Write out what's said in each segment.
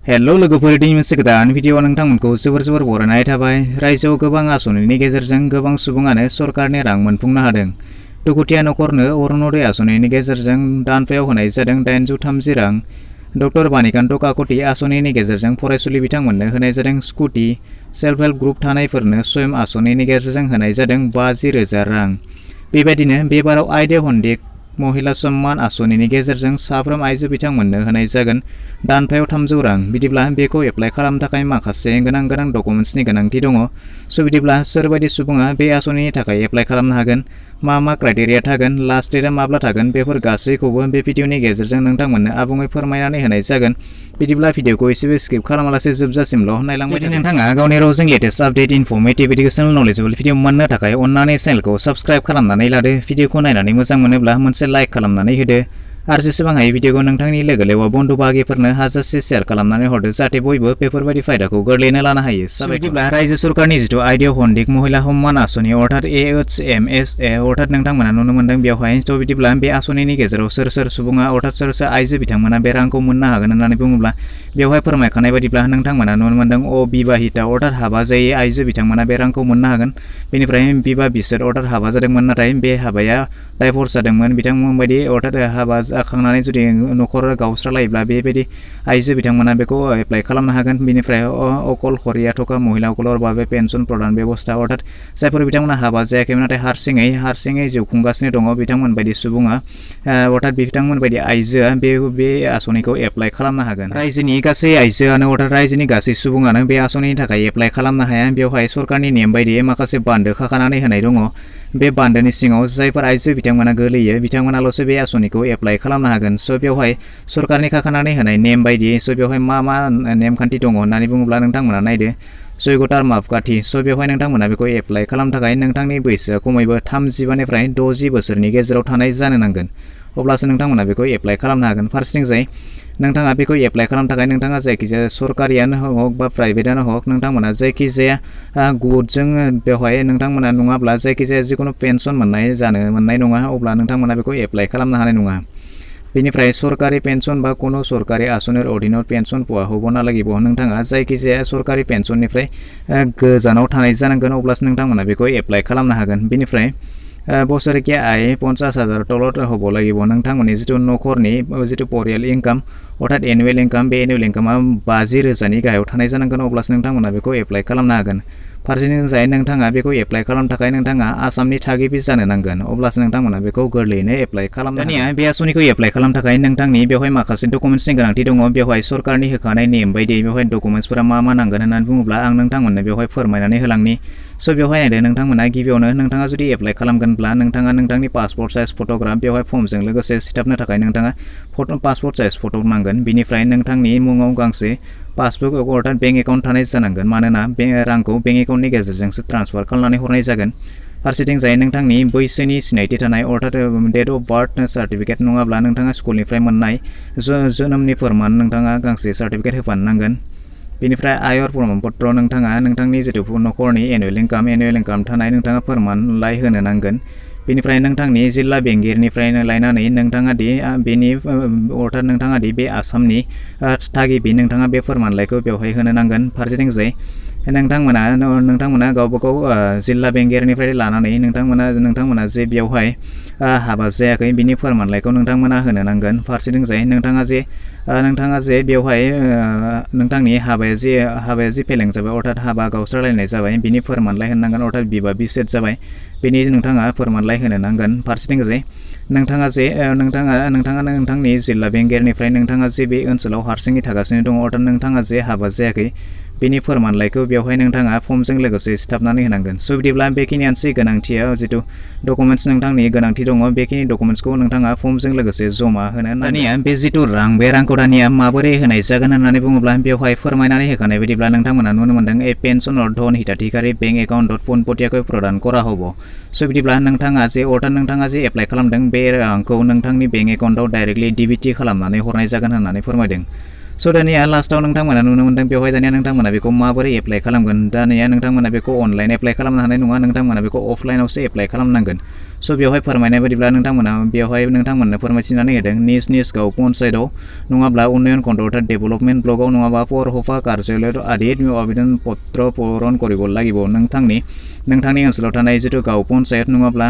Hello लोगोफोर दिनै मोनसे गोदान भिडिअ नोंथांमोनखौ जोबोर बरायनाय थाबाय। रायजोआव गोबां आसनिनि गेजेरजों गोबां सुबुङानो सरकारनि रां मोनफुंनो हादों। दुखुथिया नखरनो अरुणोदय आसनिनि गेजेरजों दानफायाव होनाय जादों 830 रां। डक्टर बानिकान्त काकति आसनिनि गेजेरजों फरायसुलि बिथांमोननो होनाय जादों स्कुटि। सेल्फ हेल्प ग्रुप थानायफोरनो स्वयं आसनिनि गेजेरजों होनाय जादों 50,000 रां। बेबायदिनो बेबाराव आइडे हन्दिक महिला सम्मान आसनिनि गेजेरजों साफ्रोम आइजो बिथांमोननो होनाय जागोन दानफायाव 300 रां। बिदिब्ला बेखौ एप्लाइ खालामनो थाखाय माखासे गोनां डकुमेन्ट्सनि गोनांथि दङ। बिदिब्ला सोरबायदि सुबुङा बे आसनिनि थाखाय एप्लाइ खालामनो हागोन, मा क्राइटेरिया थागोन, लास्ट डेटआ माब्ला थागोन, बेफोर गासैखौबो बे भिडिअनि गेजेरजों नोंथांमोननो आबुङै फोरमायनानै होनाय जागोन। बिदिब्ला भिडिअखौ एसेबो स्किप खालामालासे जोबजासिमल' नायलांबाय थादो। नोंथाङा गावनि रावजों latest update, informative, educational, knowledgeable video मोननो थाखाय अन्नानै चेनेलखौ साबस्क्राइब खालामनानै लादो। भिडिअखौ नायनानै मोजां मोनोब्ला मोनसे लाइक खालामनानै होदो आरो जेसेबां हायो भिडिअखौ नोंथांनि लोगो लेवा बन्धु बाहागिफोरनो हाजासे शेयार खालामनानै हरदो जाहाथे बयबो बेफोरबायदि फायदाखौ गोरलैयैनो लानो हायो। बिदिब्ला रायजो सरकारनि जिथु आइडे हन्दिक महिला सम्मान आसनि अर्थात AHMSA अर्थात नोंथांमोना नुनो मोनदों बेवहाय। बिदिब्ला बे आसनिनि गेजेराव सोर सुबुङा अर्थात सोर आइजो बिथांमोना बे रांखौ मोननो हागोन होननानै बुङोब्ला बेवहाय फोरमायखानाय बायदिब्ला नोंथांमोना नुनो मोनदों अबिबाहिता अर्थात हाबा जायै आइजो बिथांमोना बे रांखौ मोननो हागोन। बेनिफ्राय बिबा बिसोर अर्थात हाबा जादोंमोन नाथाय बे हाबाया डाइभर्स जादोंमोन बिथांमोन बायदि अर्थात हाबा जाखांनानै जुदि न'खर गावस्रालायोब्ला बेबायदि आइजो बिथांमोना बेखौ एप्लाइ खालामनो हागोन। बेनिफ्राय अकलहरिया थका महिला अकलहर बा बे पेन्सन प्रदान बेबस्था अर्थात जायफोर बिथांमोना हाबा जायाखैमोन नाथाय हारसिङै जिउ खुंगासिनो दङ बिथांमोन बायदि सुबुङा अर्थात बिथांमोन बायदि आइजोआ बे आसनिखौ एप्लाइ खालामनो हागोन। रायजोनि गासै आइजोआनो अर्थात रायजोनि गासै सुबुङानो बे आसनिनि थाखाय एप्लाइ खालामनो हाया। बेवहाय सरकारनि नेम बायदियै माखासे बान्दो खाखानानै होनाय दङ। बे बान्दोनि सिङाव जायफोर आइजो बिथांमोना गोलैयो बिथांमोनाल'सो बे आसनिखौ एप्लाइ खालामनो हागोन। बेवहाय सरकारनि खाखानानै होनाय नेम बायदियै बेवहाय मा नेमखान्थि दङ होननानै बुङोब्ला नोंथांमोना नायदो। जयग'टार मापकाथि बेवहाय नोंथांमोना बेखौ एप्लाइ खालामनो थाखाय नोंथांनि बैसोआ खमैबो 35निफ्राय 60 बोसोरनि गेजेराव थानाय जानो नांगोन। अब्लासो नोंथांमोना बेखौ एप्लाइ खालामनो हागोन। फारसेथिंजाय नोंथाङा बेखौ एप्लाइ खालामनो थाखाय नोंथाङा जायखिजाया सरकारियानो हक बा प्राइभेटानो हक नोंथांमोना जायखिजाया गुदजों बेवहाय नोंथांमोना नङाब्ला जायखिजाया जिखुनु पेन्सन मोननाय नङा अब्ला नोंथांमोना बेखौ एप्लाइ खालामनो हानाय नङा। बेनिफ्राय सरकारि पेन्सन बा कुनु सरकारि आसनिर अधीनाव पेन्सन पोवा हब नालागिब नोंथाङा जायखिजाया सरकारि पेन्सननिफ्राय गोजानाव थानाय जानांगोन अब्लासो नोंथांमोना बेखौ एप्लाइ खालामनो हागोन। बेनिफ्राय बोसोरकिया आय 50,000 तलत हब লাগিব नोंथांमोननि जिथु न'खरनि जिथु परियाल इनकाम अर्थात एनुवेल इनकाम बे एनुवेल इनकामा 50,000नि गाहायाव थानाय जानांगोन अब्लासो नोंथांमोना बेखौ एप्लाइ खालामनो हागोन। फारसेथिंजाय नोंथाङा बेखौ एप्लाइ खालामनो थाखाय नोंथाङा आसामनि थागिबि जानो नांगोन अब्लासो नोंथांमोना बेखौ गोरलैयैनो एप्लाइ खालामनो हागोन। दानिया बे आसनिखौ एप्लाइ खालामनो थाखाय नोंथांनि बेवहाय माखासे डकुमेन्ट्सनि गोनांथि दङ। बेवहाय सरकारनि होखानाय नेम बायदियै बेवहाय डकुमेन्ट्सफोरा मा नांगोन होननानै बुङोब्ला आं नोंथांमोननो बेवहाय फोरमायनानै होलांनि। बेवहाय नायदो नोंथांमोना गिबियावनो नोंथाङा जुदि एप्लाइ खालामगोनब्ला नोंथाङा नोंथांनि पासपर्ट साइज फट'ग्राफ बेवहाय फर्मजों लोगोसे सिथाबनो थाखाय नोंथाङा पासपर्ट साइज फट' नांगोन। बिनिफ्राय नोंथांनि मुङाव गांसे पासबुक अर्थात बेंक एकाउन्ट थानाय जानांगोन मानोना बे रांखौ बेंक एकाउन्टनि गेजेरजोंसो ट्रान्सफार खालामनानै हरनाय जागोन। फारसेथिंजाय नोंथांनि बैसोनि सिनायथि थानाय अर्थात डेट अफ बार्थ सार्टिफिकेट नङाब्ला नोंथाङा स्कुलनिफ्राय मोननाय जोनोमनि फोरमान नोंथाङा गांसे सार्टिफिकेट होफानो नांगोन। बेनिफ्राय आयर प्रमाणपत्र नोंथाङा नोंथांनि जिथु न'खरनि एनुवेल इनकाम थानाय नोंथाङा फोरमानलाइ होनो नांगोन। बेनिफ्राय नोंथांनि जिल्ला बेंगिरिनिफ्राय लायनानै नोंथाङा दि बेनि अर्थात नोंथाङा दि बे आसामनि थागिबि नोंथाङा बे फोरमानलाइखौ बेवहाय होनो नांगोन। फारसेथिंजाय नोंथांमोना गावबागाव जिल्ला बेंगिरिनिफ्राय लानानै नोंथांमोना जे बेवहाय हाबा जायाखै बिनि फोरमानलाइखौ नोंथांमोना होनो नांगोन। फारसेथिंजाय नोंथाङा जे बेवहाय नोंथांनि हाबाया जे फेलें जाबाय अर्थात हाबा गावस्रालायनाय जाबाय बिनि फोरमानलाइ होनो नांगोन अर्थात बिबा बिसेथ जाबाय बेनि नोंथाङा फोरमानलाइ होनो नांगोन। फारसेथिंजाय नोंथाङा नोंथांनि जिल्ला बेंगिरिनिफ्राय नोंथाङा जे बे ओनसोलाव हारसिङै थागासिनो दङ अर्थात नोंथाङा जे हाबा जायाखै बेनि फोरमानलाइखौ बेवहाय नोंथाङा फर्मजों लोगोसे सिथाबनानै होनांगोन। बिदिब्ला बेखिनियानोसै गोनांथिया जिथु डकुमेन्ट्स नोंथांनि गोनांथि दङ बेखिनि डकुमेन्ट्सखौ नोंथाङा फर्मजों लोगोसे जमा होनो। दानिया बे जिथु रां बे रांखौ दानिया माबोरै होनाय जागोन होननानै बुङोब्ला बेवहाय फोरमायनानै होखानाय बायदिब्ला नोंथांमोना नुनो मोनदों पेन्सन धन हिताधिकारी बेंक एकाउन्ट फनपटियाखौ प्रदान करा हब। बिदिब्ला नोंथाङा जे एप्लाइ खालामदों बे रांखौ नोंथांनि बेंक एकाउन्टआव डाइरेक्टलि डिबिटि खालामनानै हरनाय जागोन होननानै फोरमायदों। दानिया लास्टआव नोंथांमोना नुनो मोनदों बेवहाय दानिया नोंथांमोना बेखौ माबोरै एप्लाइ खालामगोन। दानिया नोंथांमोना बेखौ अनलाइन एप्लाइ खालामनो हानाय नङा नोंथांमोना बेखौ अफलाइनावसो एप्लाइ खालामनांगोन। स' बेवहाय फोरमायनाय बायदिब्ला नोंथांमोना बेवहाय नोंथांमोननो फोरमायथिनानै होदों निज गाव पन्सायतआव नङाब्ला उन्नयन कन्ट्रल डेभेलपमेन्ट ब्लकआव नङाबा पौरसभा कार्यालय आदि आवेदन पत्र पूरण करिब লাগিব नोंथांनि ओनसोलाव थानाय जितु गाव पन्सायत नङाब्ला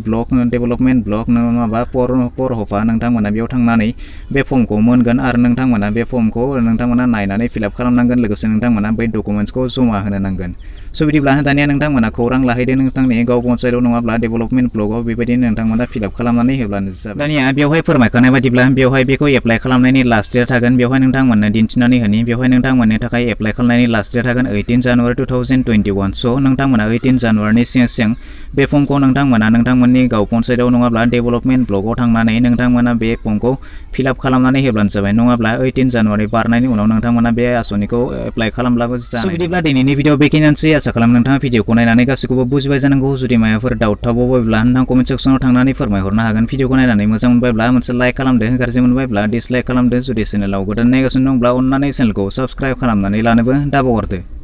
ब्लक डेभेलपमेन्ट ब्लक नङाबा पौरसभा नोंथांमोना बेयाव थांनानै बे फर्मखौ मोनगोन आरो नोंथांमोना बे फर्मखौ नोंथांमोना नायनानै फिलआप खालामनांगोन लोगोसे नोंथांमोना बै डकुमेन्ट्सखौ जमा होनो नांगोन स' बिदिब्ला दानिया नोंथांमोना खौरां लाहैदो नोंथांनि गाव पन्सायतआव नङाब्ला डेभेलपमेन्ट ब्लकआव बेबायदिनो नोंथांमोना फिलआप खालामनानै होब्लानो जाबाय दानिया बेवहाय फोरमायखानाय बायदिब्ला बेवहाय बेखौ एप्लाइ खालामनायनि लास्ट डेट थागोन बेवहाय नोंथांमोननो दिन्थिनानै होनि बेवहाय नोंथांमोननि थाखाय एप्लाइ खालामनायनि लास्ट डेट थागोन 18 जानुवारि 2021 स' नोंथांमोना 18 जानुवारिनि सिगां बे फर्मखौ नोंथांमोना नोंथांमोननि गाव पन्सायतआव नङाब्ला डेभेलपमेन्ट ब्लकआव थांनानै नोंथांमोना बे फर्मखौ फिलआप खालामनानै होब्लानो जाबाय नङाब्ला 18 जानुवारि बारनायनि उनाव नोंथांमोना बे आसनिखौ एप्लाइ खालामब्लाबो जानाय स' बिदिब्ला दिनैनि भिडिअ बेखिनियानोसै आसा खालाम नोंथाङा भिडिअखौ नायनानै गासैखौबो बुजिबाय जानांगौ जुदि माबाफोर डाउट थाबावबायब्ला नोंथां कमेन्ट सेक्सनाव थांनानै फोरमायहरनो हागोन भिडिअखौ नायनानै मोजां मोनबायब्ला मोनसे लाइक खालामदो गाज्रि मोनबायब्ला डिसलाइक खालामदो जुदि चेनेलाव गोदान नायगासिनो दंब्ला अन्नानै चेनेलखौ साबस्क्राइब खालामनानै लानोबो दाबावहरदो